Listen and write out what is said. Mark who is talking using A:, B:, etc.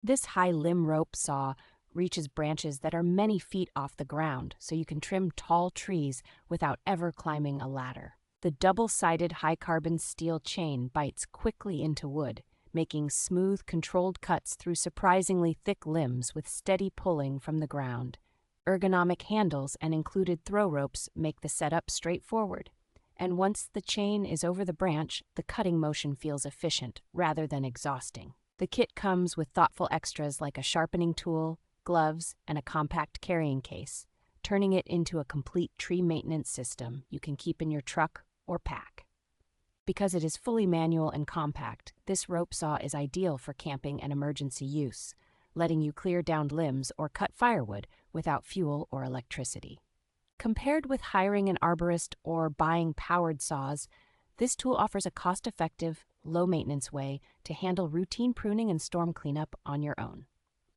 A: This high limb rope saw reaches branches that are many feet off the ground, so you can trim tall trees without ever climbing a ladder. The double-sided high-carbon steel chain bites quickly into wood, making smooth, controlled cuts through surprisingly thick limbs with steady pulling from the ground. Ergonomic handles and included throw ropes make the setup straightforward. And once the chain is over the branch, the cutting motion feels efficient rather than exhausting. The kit comes with thoughtful extras like a sharpening tool, gloves, and a compact carrying case, turning it into a complete tree maintenance system you can keep in your truck or pack. Because it is fully manual and compact, this rope saw is ideal for camping and emergency use, letting you clear downed limbs or cut firewood without fuel or electricity. Compared with hiring an arborist or buying powered saws, this tool offers a cost-effective, low-maintenance way to handle routine pruning and storm cleanup on your own.